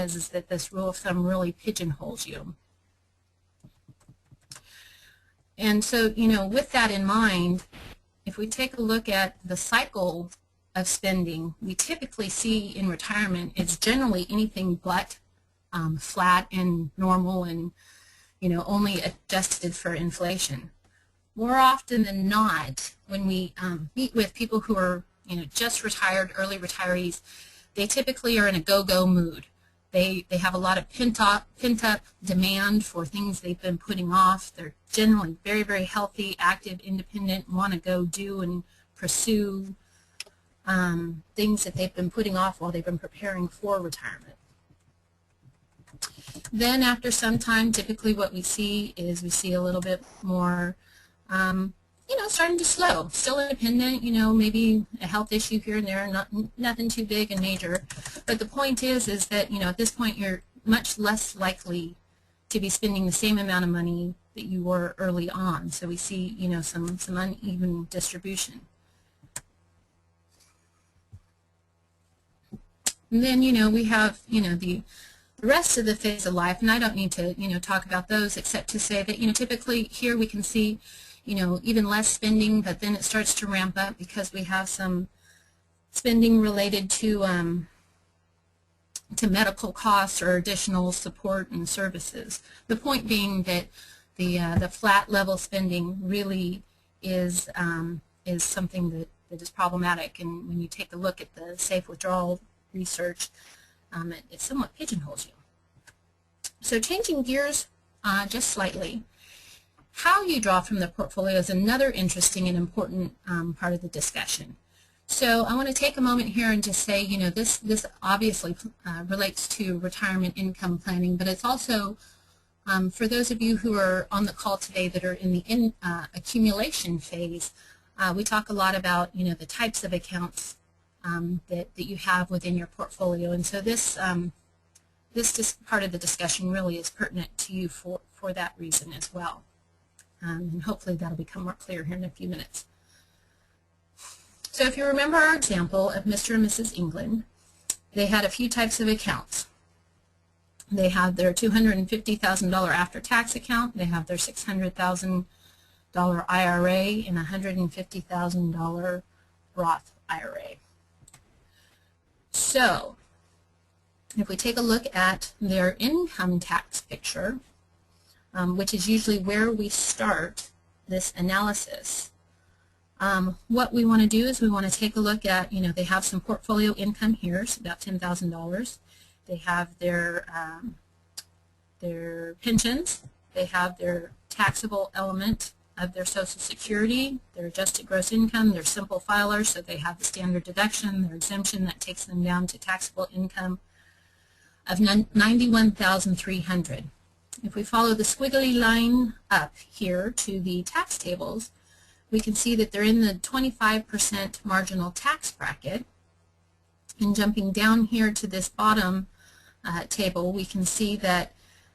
is that this rule of thumb really pigeonholes you. And so, you know, with that in mind, if we take a look at the cycle of spending, we typically see in retirement it's generally anything but flat and normal and, you know, only adjusted for inflation. More often than not, when we meet with people who are, you know, just retired, early retirees, they typically are in a go-go mood. They have a lot of pent-up demand for things they've been putting off. They're generally very, very healthy, active, independent, want to go do and pursue things that they've been putting off while they've been preparing for retirement. Then after some time, typically what we see is we see a little bit more, you know, starting to slow. Still independent, you know, maybe a health issue here and there, nothing too big and major. But the point is that, you know, at this point you're much less likely to be spending the same amount of money that you were early on. So we see, you know, some uneven distribution. And then, you know, we have, you know, the rest of the phase of life, and I don't need to, you know, talk about those except to say that, you know, typically here we can see, you know, even less spending, but then it starts to ramp up because we have some spending related to medical costs or additional support and services. The point being that the flat level spending really is something that is problematic, and when you take a look at the safe withdrawal research, it somewhat pigeonholes you. So changing gears just slightly, how you draw from the portfolio is another interesting and important part of the discussion. So I want to take a moment here and just say, you know, this obviously relates to retirement income planning, but it's also for those of you who are on the call today that are in the accumulation phase. We talk a lot about, you know, the types of accounts that you have within your portfolio, and so this part of the discussion really is pertinent to you for that reason as well. And hopefully that'll become more clear here in a few minutes. So if you remember our example of Mr. and Mrs. England, they had a few types of accounts. They have their $250,000 after-tax account, they have their $600,000 IRA, and a $150,000 Roth IRA. So if we take a look at their income tax picture, which is usually where we start this analysis, what we want to do is we want to take a look at, you know, they have some portfolio income here, so about $10,000. They have their pensions, they have their taxable element of their Social Security, their adjusted gross income, their simple filers, so they have the standard deduction, their exemption that takes them down to taxable income of $91,300. If we follow the squiggly line up here to the tax tables, we can see that they're in the 25% marginal tax bracket. And jumping down here to this bottom table, we can see that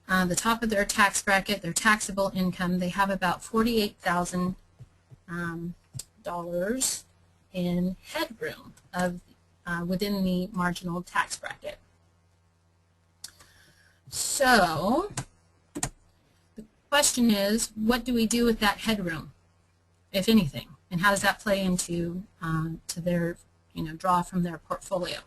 the top of their tax bracket, their taxable income, they have about $48,000 in headroom within the marginal tax bracket. So the question is, what do we do with that headroom, if anything, and how does that play into to their, you know, draw from their portfolio?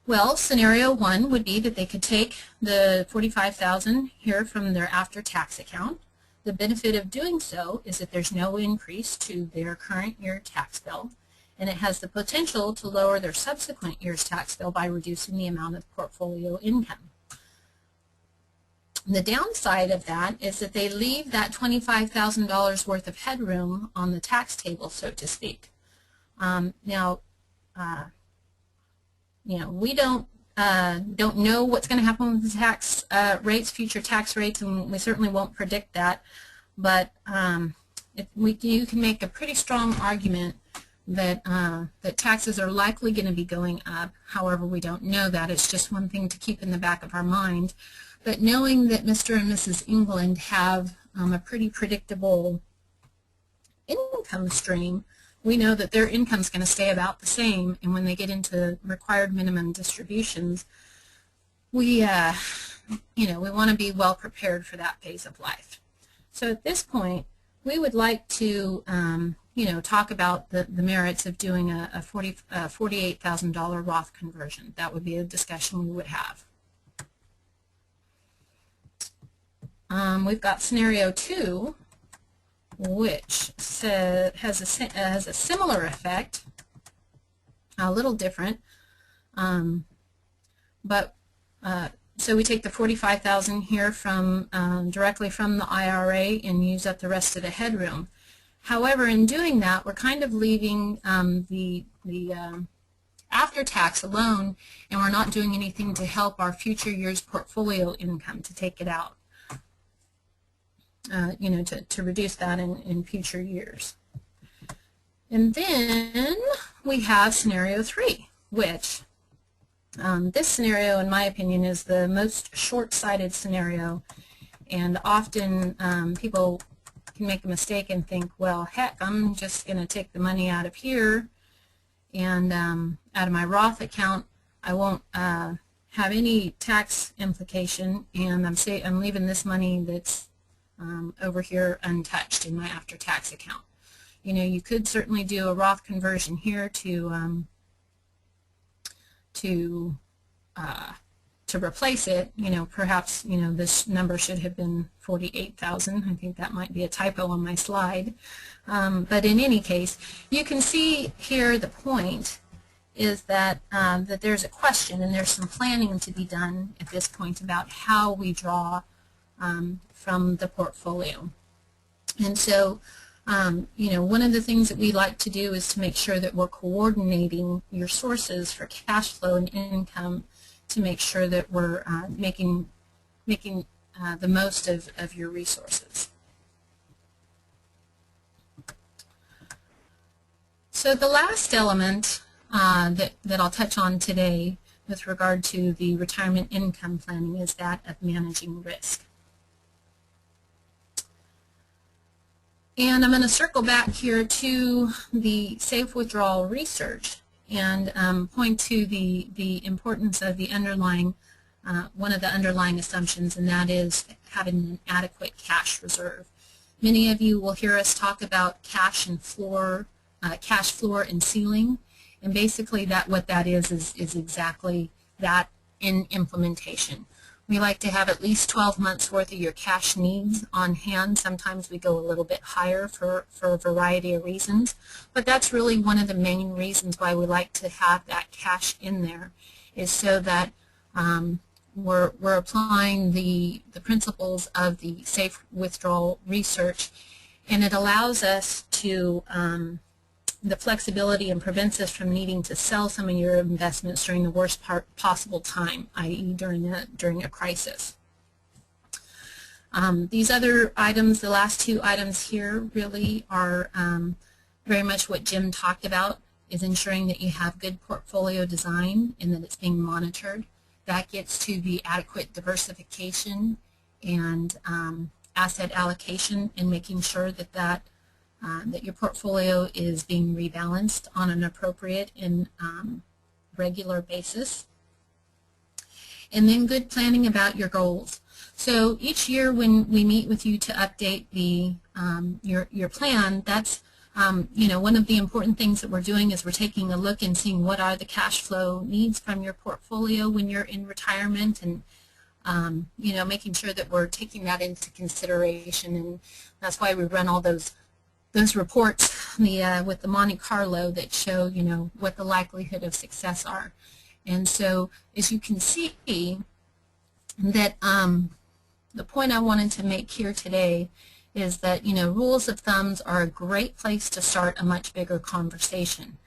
Well, scenario one would be that they could take the $45,000 here from their after-tax account. The benefit of doing so is that there's no increase to their current year tax bill, and it has the potential to lower their subsequent year's tax bill by reducing the amount of portfolio income. The downside of that is that they leave that $25,000 worth of headroom on the tax table, so to speak. You know, we don't know what's going to happen with the tax rates, future tax rates, and we certainly won't predict that. But you can make a pretty strong argument that that taxes are likely going to be going up. However, we don't know that. It's just one thing to keep in the back of our mind. But knowing that Mr. and Mrs. England have a pretty predictable income stream, we know that their income is going to stay about the same, and when they get into required minimum distributions, we we want to be well prepared for that phase of life. So at this point, we would like to talk about the merits of doing a $48,000 Roth conversion. That would be a discussion we would have. We've got scenario 2, which has a similar effect, a little different, so we take the $45,000 here from directly from the IRA and use up the rest of the headroom. However, in doing that, we're kind of leaving the after tax alone, and we're not doing anything to help our future year's portfolio income to take it out. To reduce that in future years. And then we have scenario 3, which this scenario, in my opinion, is the most short-sighted scenario, and often people can make a mistake and think, well, heck, I'm just going to take the money out of here and out of my Roth account. I won't have any tax implication, and I'm leaving this money that's over here untouched in my after-tax account. You could certainly do a Roth conversion here to replace it. Perhaps this number should have been 48,000. I think that might be a typo on my slide. But in any case, you can see here the point is that that there's a question and there's some planning to be done at this point about how we draw from the portfolio. And so, one of the things that we like to do is to make sure that we're coordinating your sources for cash flow and income to make sure that we're making the most of your resources. So the last element that I'll touch on today with regard to the retirement income planning is that of managing risk. And I'm going to circle back here to the safe withdrawal research and point to the importance of the underlying, one of the underlying assumptions, and that is having an adequate cash reserve. Many of you will hear us talk about cash floor and ceiling, and basically what that is exactly that in implementation. We like to have at least 12 months worth of your cash needs on hand. Sometimes we go a little bit higher for a variety of reasons, but that's really one of the main reasons why we like to have that cash in there, is so that we're applying the principles of the safe withdrawal research, and it allows us to the flexibility and prevents us from needing to sell some of your investments during the worst possible time, i.e. during a crisis. These other items, the last two items here, really are very much what Jim talked about, is ensuring that you have good portfolio design and that it's being monitored. That gets to the adequate diversification and asset allocation, and making sure that that your portfolio is being rebalanced on an appropriate and regular basis. And then good planning about your goals. So each year when we meet with you to update the your plan, that's one of the important things that we're doing is we're taking a look and seeing what are the cash flow needs from your portfolio when you're in retirement, and making sure that we're taking that into consideration. And that's why we run all those reports with the Monte Carlo that show what the likelihood of success are. And so as you can see, that the point I wanted to make here today is that rules of thumbs are a great place to start a much bigger conversation.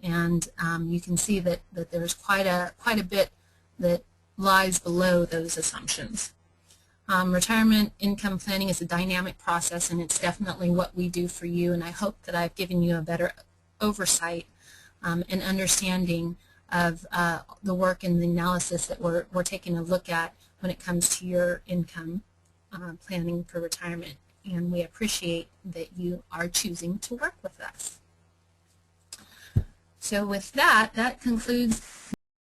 And you can see that there's quite a bit that lies below those assumptions. Retirement income planning is a dynamic process, and it's definitely what we do for you, and I hope that I've given you a better oversight and understanding of the work and the analysis that we're taking a look at when it comes to your income planning for retirement, and we appreciate that you are choosing to work with us. So with that concludes